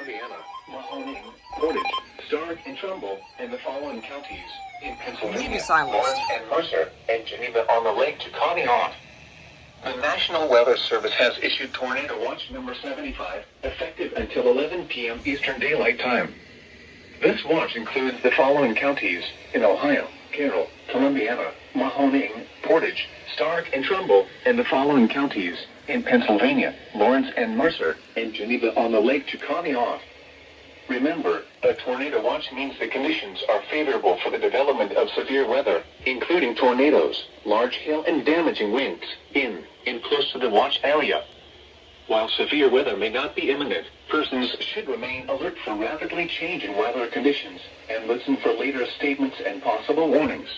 Columbiana, Mahoning, Portage, Stark, and Trumbull, and the following counties in Pennsylvania, Lawrence and Mercer, and Geneva on the Lake to Conneaut. The National Weather Service has issued Tornado Watch number 75, effective until 11 p.m. Eastern Daylight Time. This watch includes the following counties in Ohio: Carroll, Columbiana, Mahoning, Portage, Stark, and Trumbull, and the following counties in Pennsylvania, Lawrence and Mercer, and Geneva on the Lake to Conneaut. Remember, a tornado watch means the conditions are favorable for the development of severe weather, including tornadoes, large hail, and damaging winds, in and close to the watch area. While severe weather may not be imminent, persons should remain alert for rapidly changing weather conditions and listen for later statements and possible warnings.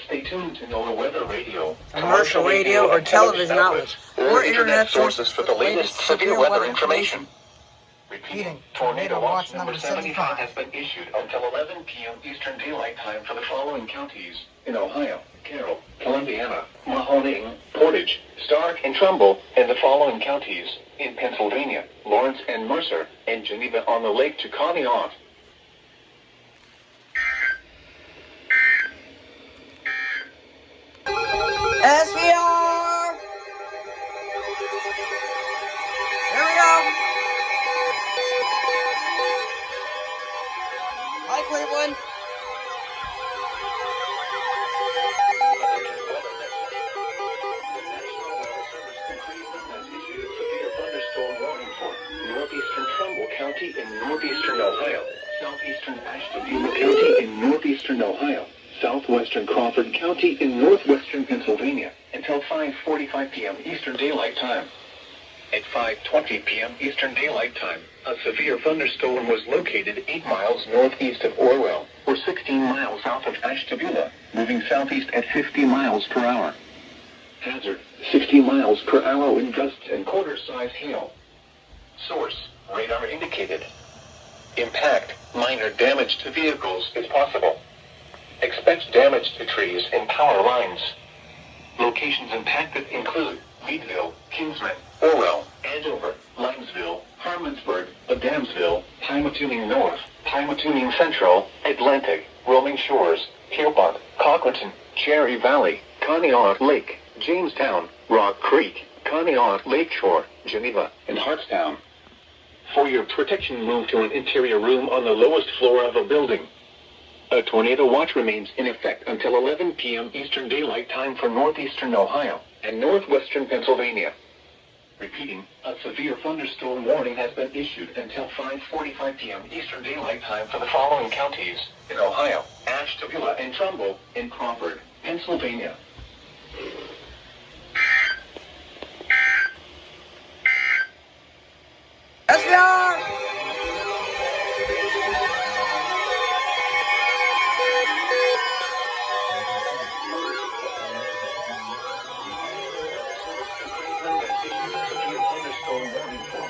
Stay tuned to NOAA Weather Radio, commercial radio, or television outlets, or internet sources for the latest severe weather information. Repeating, Tornado Watch number 75 has been issued until 11 p.m. Eastern Daylight Time for the following counties in Ohio: Carroll, Columbiana, Mahoning, Portage, Stark, and Trumbull, and the following counties in Pennsylvania, Lawrence and Mercer, and Geneva on the Lake to Conneaut. SVR! Here we go! Hi, Cleveland! Northeastern Trumbull County in northeastern Ohio, southeastern Ashtabula County in northeastern Ohio, southwestern Crawford County in northwestern Pennsylvania, until 5:45 p.m. Eastern Daylight Time. At 5:20 p.m. Eastern Daylight Time, a severe thunderstorm was located 8 miles northeast of Orwell, or 16 miles south of Ashtabula, moving southeast at 50 miles per hour. Hazard: 60 miles per hour wind gusts and quarter-size hail. Source: radar indicated. Impact: minor damage to vehicles is possible. Expect damage to trees and power lines. Locations impacted include Meadville, Kingsman, Orwell, Andover, Linesville, Harmonsburg, Adamsville, Pymatuning North, Pymatuning Central, Atlantic, Rolling Shores, Pierpont, Cochranton, Cherry Valley, Conneaut Lake, Jamestown, Rock Creek, Conneaut Lakeshore, Geneva, and Hartstown. For your protection, move to an interior room on the lowest floor of a building. A tornado watch remains in effect until 11 p.m. Eastern Daylight Time for northeastern Ohio and northwestern Pennsylvania. Repeating, a severe thunderstorm warning has been issued until 5:45 p.m. Eastern Daylight Time for the following counties in Ohio: Ashtabula and Trumbull, and Crawford, Pennsylvania. SVR!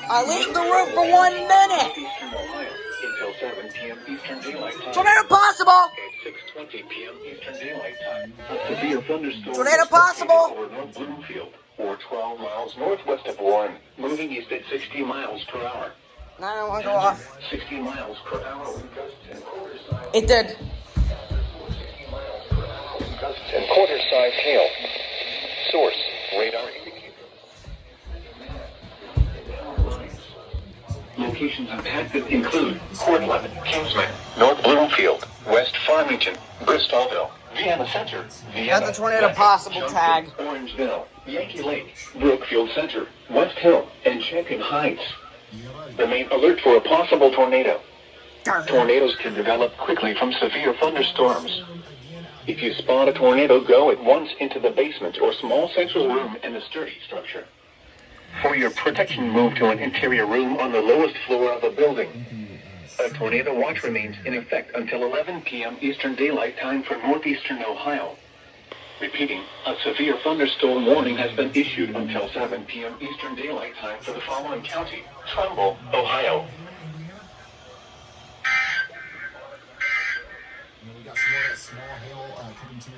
I leave the room for 1 minute. Until 7 p.m. Eastern Daylight Time. Tornado possible. At 6:20 p.m. Eastern Daylight Time, a severe thunderstorm Tornado possible. over North Bloomfield, or 12 miles northwest of Warren, moving east at 60 miles per hour. No, I don't want to go off. 60 miles per hour wind gusts and quarter-size. It did. 60 miles per hour wind gusts and quarter-size hail. Source: radar indicator. Locations impacted include Cortland, Kingsman, North Bloomfield, West Farmington, Bristolville, Vienna Center, Vienna, Got the tornado West possible Junction, tag. Orangeville, Yankee Lake, Brookfield Center, West Hill, and Checkin Heights. Remain alert for a possible tornado. Tornadoes can develop quickly from severe thunderstorms. If you spot a tornado, go at once into the basement or small central room in a sturdy structure. For your protection, move to an interior room on the lowest floor of a building. A tornado watch remains in effect until 11 p.m. Eastern Daylight Time for northeastern Ohio. Repeating, a severe thunderstorm warning has been issued until 7 p.m. Eastern Daylight Time for the following county: Trumbull, Ohio.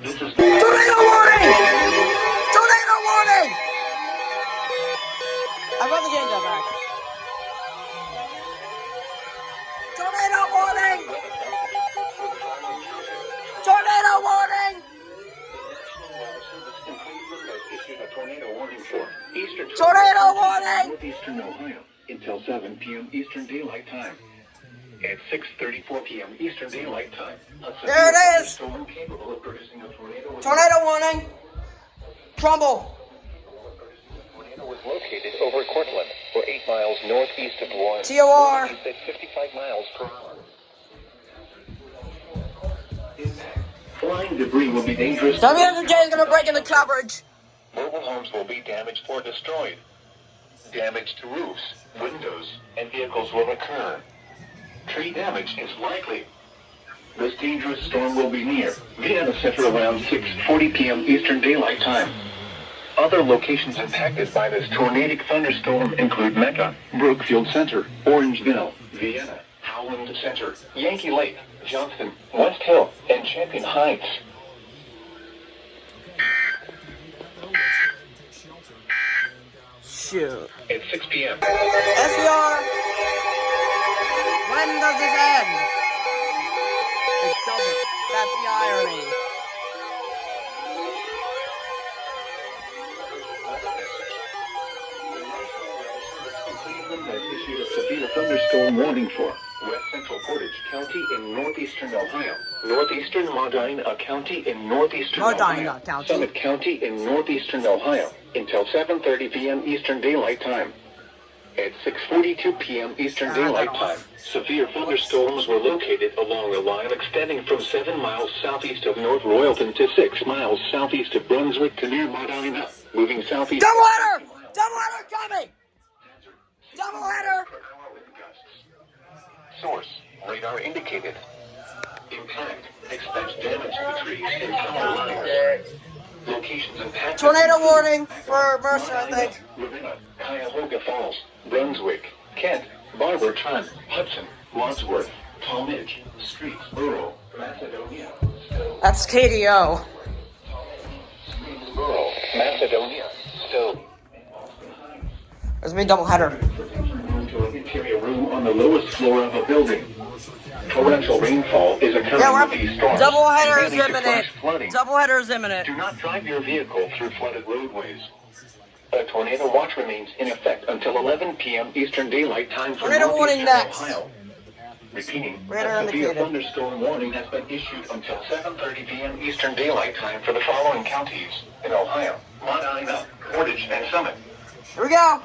This is Tornado warning! Tornado warning! I brought the games up back. Western Tornado warning! Northeastern Ohio until 7 p.m. Eastern Daylight Time. At 6:34 p.m. Eastern Daylight Time, a There it is! storm capable of producing a tornado. Tornado warning! Trumbull! Tornado was located over Cortland, or 8 miles northeast of Lawrence. TOR. At 55 miles per hour. Impact. Flying debris will be dangerous. WFJ is gonna break into coverage. Mobile homes will be damaged or destroyed. Damage to roofs, windows, and vehicles will occur. Tree damage is likely. This dangerous storm will be near Vienna Center around 6:40 p.m. Eastern Daylight Time. Other locations impacted by this tornadic thunderstorm include Mecca, Brookfield Center, Orangeville, Vienna, Howland Center, Yankee Lake, Johnston, West Hill, and Champion Heights. Shoot. At 6 p.m. SCR! When does this end? It doesn't. That's the irony. Cleveland has issued a severe thunderstorm warning for West Central Portage County in northeastern Ohio, northeastern Medina County in northeastern Medina Ohio, County. Summit County in northeastern Ohio until 7:30 p.m. Eastern Daylight Time. At 6:42 p.m. Eastern Daylight Time, severe thunderstorms were located along a line extending from 7 miles southeast of North Royalton to 6 miles southeast of Brunswick to near Medina, moving southeast. Doubleheader! Doubleheader coming! Doubleheader! Source, radar indicated. Impact, expect damage to trees and power lines. Locations impacted. Tornado warning for Mercer, I think. Ravenna, Cuyahoga Falls, Brunswick, Kent, Barber Trent, Hudson, Wadsworth, Talmadge, Streets, Rural, Macedonia. That's KDO. Rural, Macedonia, Stowe. There's gonna be a doubleheader. To an interior room on the lowest floor of a building. Torrential rainfall is occurring Yeah, with these storms. doubleheader is leading to imminent. flash flooding. Doubleheader is imminent. Do not drive your vehicle through flooded roadways. A tornado watch remains in effect until 11 p.m. Eastern Daylight Time for Tornado warning northeastern next. Ohio. Repeating, Radar a severe indicated. thunderstorm warning has been issued until 7:30 p.m. Eastern Daylight Time for the following counties in Ohio: Medina, Portage, and Summit. Here we go.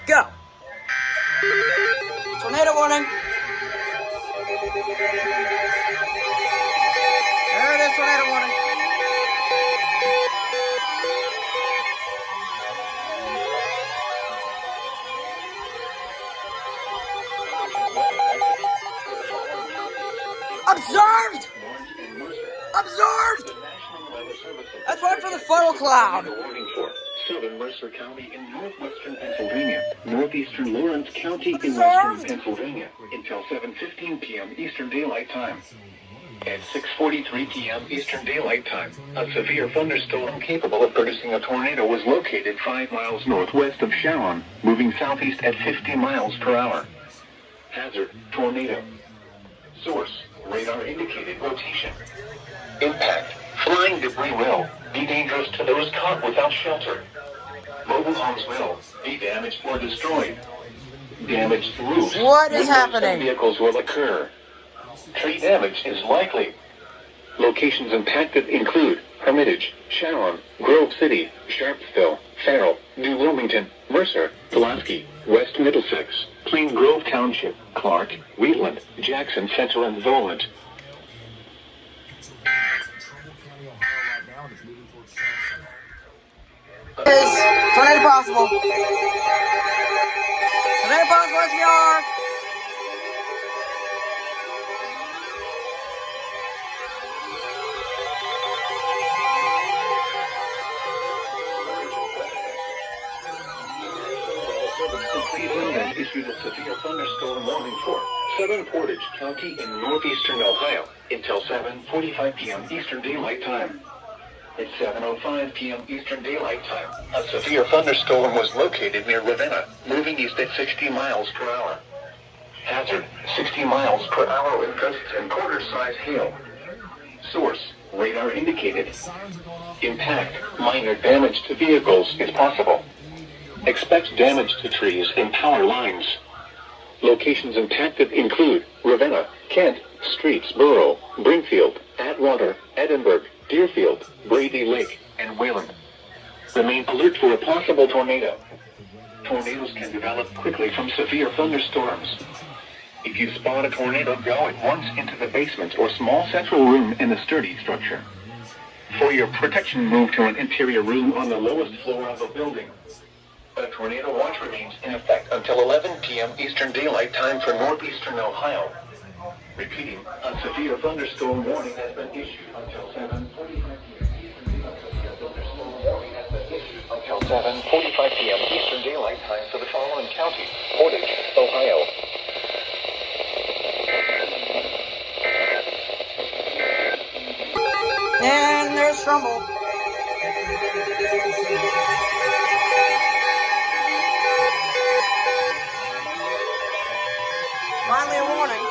Go. Tornado warning. There it is, tornado warning. Observed! Observed! That's right for the funnel cloud. Warning for southern Mercer County in northwestern Pennsylvania, northeastern Lawrence County in western Pennsylvania until 7:15 p.m. Eastern Daylight Time. At 6:43 p.m. Eastern Daylight Time, a severe thunderstorm capable of producing a tornado was located 5 miles northwest of Sharon, moving southeast at 50 miles per hour. Hazard, tornado. Source, radar indicated rotation. Impact, flying debris will be dangerous to those caught without shelter. Mobile homes will be damaged or destroyed. Damage to roofs. What is windows, happening? and vehicles will occur. Tree damage is likely. Locations impacted include Hermitage, Sharon, Grove City, Sharpsville, Farrell, New Wilmington, Mercer, Pulaski, West Middlesex, Plain Grove Township, Clark, Wheatland, Jackson Center, and Volant. Is tornado possible. Tornado possible, SVR. Cleveland has issued a severe thunderstorm warning for southern Portage County in northeastern Ohio until 7:45 p.m. Eastern Daylight Time. At 7:05 p.m. Eastern Daylight Time, a severe thunderstorm was located near Ravenna, moving east at 60 miles per hour. Hazard, 60 miles per hour with gusts and quarter-size hail. Source, radar indicated. Impact, minor damage to vehicles is possible. Expect damage to trees and power lines. Locations impacted include Ravenna, Kent, Streetsboro, Brimfield, Atwater, Edinburgh, Deerfield, Brady Lake, and Wayland. Remain alert for a possible tornado. Tornadoes can develop quickly from severe thunderstorms. If you spot a tornado, go at once into the basement or small central room in the sturdy structure. For your protection, move to an interior room on the lowest floor of the building. A tornado watch remains in effect until 11 p.m. Eastern Daylight Time for northeastern Ohio. Repeating, a severe thunderstorm warning has been issued until 7:45 p.m. Eastern Daylight Time for the following counties: Portage, Ohio. And there's trouble. Finally a warning.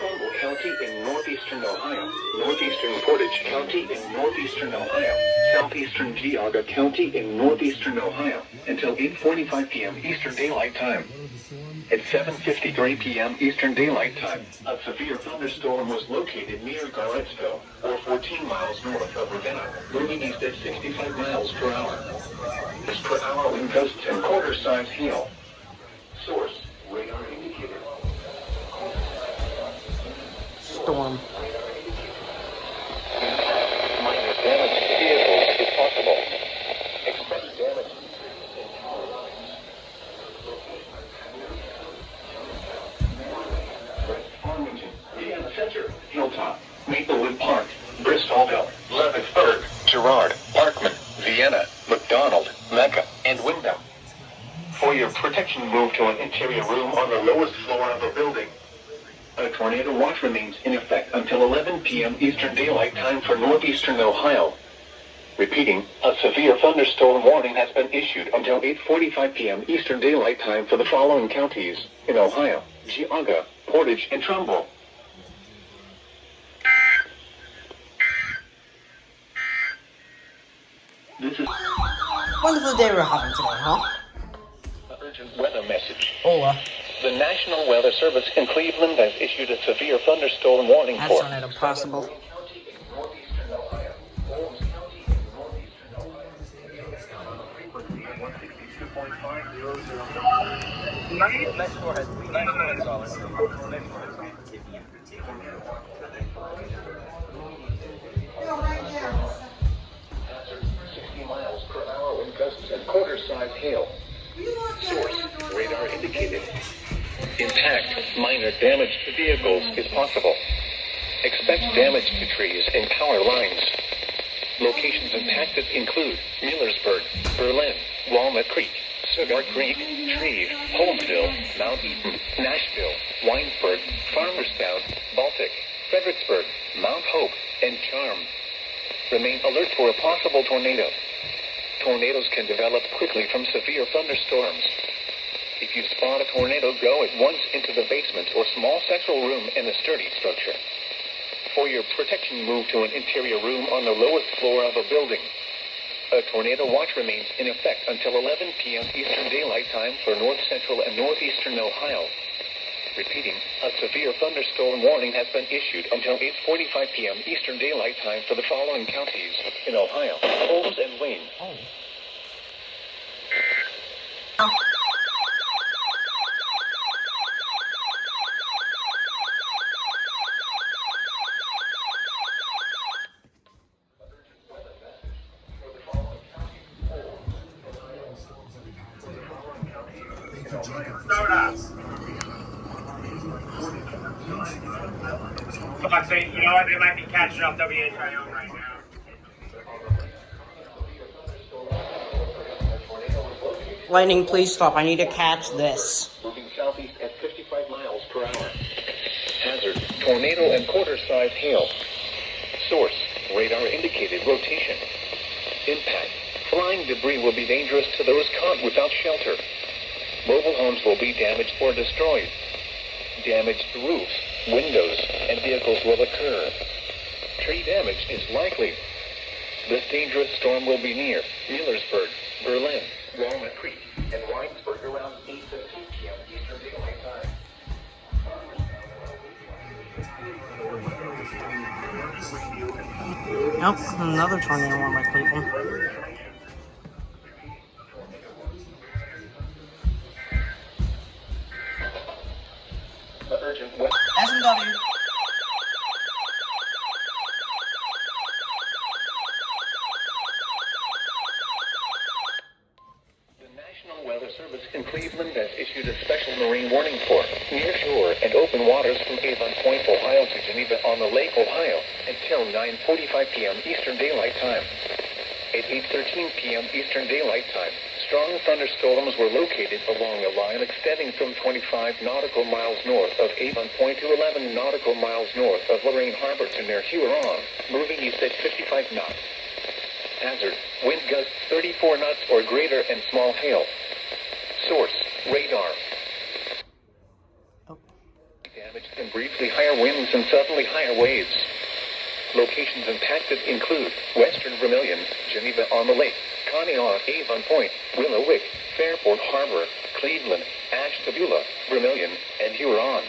Trumbull County in northeastern Ohio, northeastern Portage County in northeastern Ohio, southeastern Geauga County in northeastern Ohio, until 8:45 p.m. Eastern Daylight Time. At 7:53 p.m. Eastern Daylight Time, a severe thunderstorm was located near Garrettsville, or 14 miles north of Ravenna, moving east at 65 miles per hour. This per hour wind gusts and quarter-size hail. Source, radar indicator. Storm. Minor damage to vehicles is possible. Expect damage. Farmington, Indiana Center, Hilltop, Maplewood Park, Bristolville, Leavittsburg, Girard, Parkman, Vienna, McDonald, Mecca, and Wyndham. For your protection, move to an interior room on the lowest floor of the building. A tornado watch remains in effect until 11 p.m. Eastern Daylight Time for northeastern Ohio. Repeating, a severe thunderstorm warning has been issued until 8:45 p.m. Eastern Daylight Time for the following counties in Ohio: Geauga, Portage, and Trumbull. This is Wonderful day we're having today, huh? an urgent weather message. Hola. The National Weather Service in Cleveland has issued a severe thunderstorm warning That's for not impossible. miles per hour wind gusts and quarter-size hail. Source, radar indicated. Impact, minor damage to vehicles is possible. Expect damage to trees and power lines. Locations impacted include Millersburg, Berlin, Walnut Creek, Cigar Creek, Shreve, Holmesville, Mount Eaton, Nashville, Winesburg, Farmerstown, Baltic, Fredericksburg, Mount Hope, and Charm. Remain alert for a possible tornado. Tornadoes can develop quickly from severe thunderstorms. If you spot a tornado, go at once into the basement or small central room in the sturdy structure. For your protection, move to an interior room on the lowest floor of a building. A tornado watch remains in effect until 11 p.m. Eastern Daylight Time for north central and northeastern Ohio. Repeating, a severe thunderstorm warning has been issued until 8:45 p.m. Eastern Daylight Time for the following counties in Ohio: Holmes and Wayne. Fuck, so, you know what? They might be catching up WHIO right now. Lightning, please stop. I need to catch this. Moving southeast at 55 miles per hour. Hazard, tornado and quarter-size hail. Source, radar indicated rotation. Impact, Flying debris will be dangerous to those caught without shelter. Mobile homes will be damaged or destroyed. Damaged roofs, windows, and vehicles will occur. Tree damage is likely. This dangerous storm will be near Millersburg, Berlin, Walnut Creek, and Weinsberg around 8:15 p.m. Eastern Daylight Time. Nope, another tornado on my Cleveland. Urgent weather. S&W. The National Weather Service in Cleveland has issued a special marine warning for near-shore and open waters from Avon Point, Ohio to Geneva on the Lake Ohio until 9:45 p.m. Eastern Daylight Time. At 8:13 p.m. Eastern Daylight Time, strong thunderstorms were located along a line extending from 25 nautical miles north of Avon Point to 11 nautical miles north of Lorraine Harbor to near Huron, moving east at 55 knots. Hazard, wind gusts 34 knots or greater and small hail. Source, radar. Damaged and briefly higher winds and suddenly higher waves. Locations impacted include Western Vermilion, Geneva on the Lake, Conneaut, Avon Point, Willow Wick, Fairport Harbor, Cleveland, Ashtabula, Vermilion, and Huron.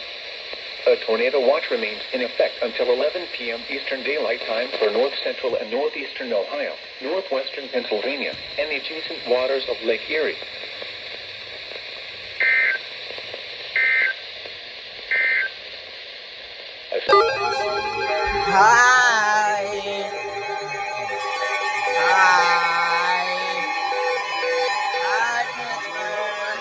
A tornado watch remains in effect until 11 p.m. Eastern Daylight Time for north central and northeastern Ohio, northwestern Pennsylvania, and the adjacent waters of Lake Erie. Hi. Hi, Pittsburgh.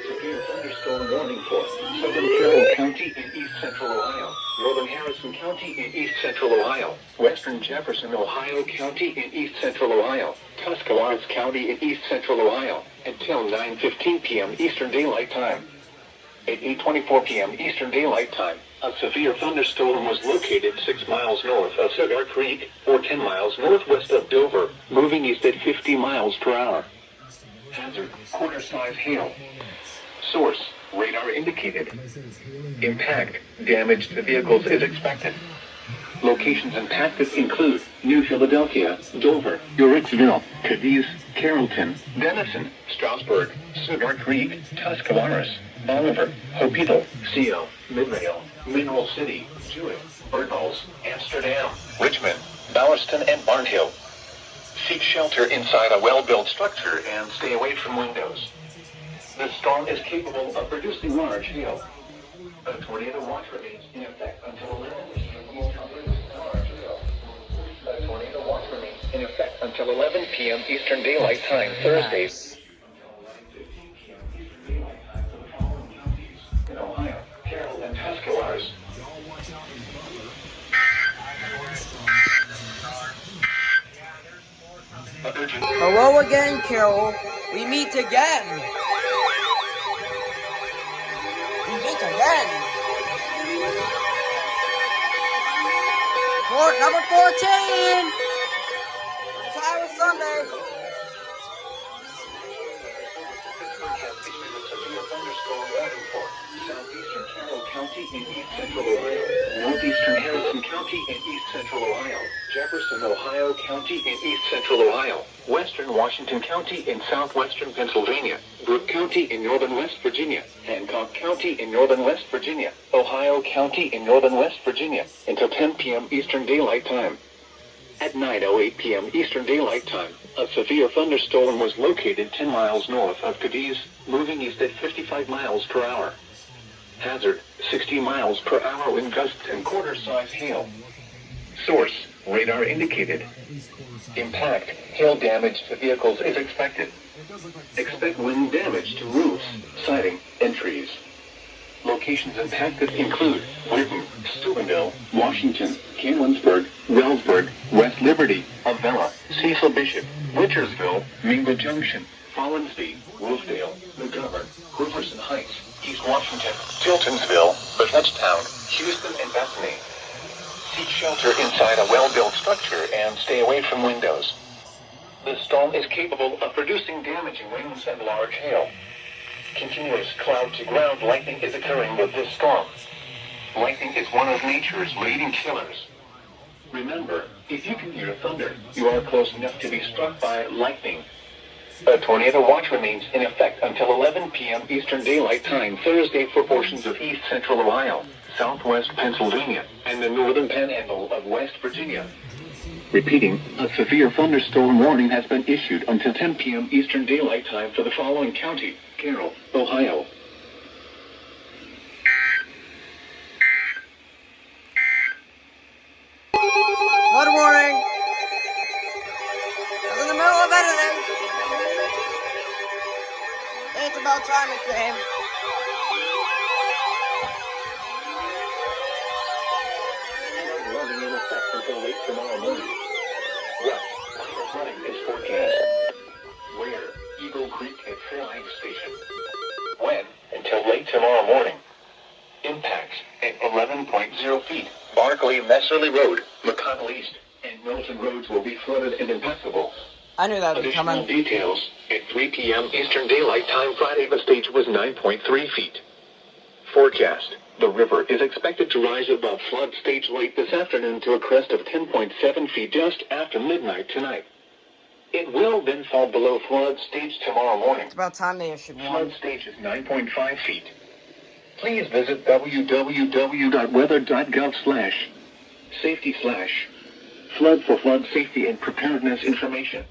Severe thunderstorm warning for southern Carroll County in east central Ohio, northern Harrison County in east central Ohio, western Jefferson, Ohio County in east central Ohio, Tuscarawas County in east central Ohio, until 9:15 p.m. Eastern Daylight Time. At 8:24 p.m. Eastern Daylight Time, a severe thunderstorm was located 6 miles north of Cigar Creek, or 10 miles northwest of Dover, moving east at 50 miles per hour. Hazard, quarter-size hail. Source, radar indicated. Impact, damage to vehicles is expected. Locations impacted include New Philadelphia, Dover, Uritzville, Cadiz, Carrollton, Denison, Strasburg, Cigar Creek, Tuscarawas, Oliver, Hospital, Seal, Midvale, Mineral City, Jewett, Bernals, Amsterdam, Richmond, Bowerston, and Barnhill. Seek shelter inside a well-built structure and stay away from windows. The storm is capable of producing large hail. A tornado watch remains in effect until 11 p.m. A tornado watch remains in effect until 11 p.m. Eastern Daylight Time, Thursday. Nice. In Ohio, Carroll, and Tuscarawas. Hello again, Carol. We meet again. We meet again. Port number 14. Cyrus Sunday. Southeastern Carroll County in east central Ohio, northeastern Harrison County in east central Ohio, Jefferson, Ohio County in east central Ohio, western Washington County in southwestern Pennsylvania, Brooke County in northern West Virginia, Hancock County in northern West Virginia, Ohio County in northern West Virginia, until 10 p.m. Eastern Daylight Time. At 9:08 p.m. Eastern Daylight Time, a severe thunderstorm was located 10 miles north of Cadiz, moving east at 55 miles per hour. Hazard, 60 miles per hour wind gusts and quarter-size hail. Source, radar indicated. Impact, hail damage to vehicles is expected. Expect wind damage to roofs, siding, and trees. Locations impacted include Whitten, Steubenville, Washington, Canonsburg, Wellsburg, West Liberty, Avella, Cecil Bishop, Witchersville, Mingo Junction, Follinsby, Wolfdale, McGovern, Hooverson Heights, East Washington. Seek shelter inside a well-built structure and stay away from windows. The storm is capable of producing damaging winds and large hail. Continuous cloud-to-ground lightning is occurring with this storm. Lightning is one of nature's leading killers. Remember, if you can hear thunder, you are close enough to be struck by lightning. A tornado watch remains in effect until 11 p.m. Eastern Daylight Time Thursday for portions of east central Ohio, southwest Pennsylvania, and the northern panhandle of West Virginia. Repeating, a severe thunderstorm warning has been issued until 10 p.m. Eastern Daylight Time for the following county: Carroll, Ohio. Flood warning! I was in the middle of editing. It's about time it came. Running in effect until late tomorrow morning. Well, flooding is forecast. Where? Eagle Creek at Fairbank Station. When? Until late tomorrow morning. Impacts at 11.0 feet. Barkley Messerly Road, McConnell East, and Milton roads will be flooded and impassable. I knew that would be Additional coming. details. At 3 p.m. Eastern Daylight Time Friday, the stage was 9.3 feet. Forecast. The river is expected to rise above flood stage late this afternoon to a crest of 10.7 feet just after midnight tonight. It will then fall below flood stage tomorrow morning. It's about time they issued one. Flood stage is 9.5 feet. Please visit www.weather.gov/safety/flood for flood safety and preparedness information.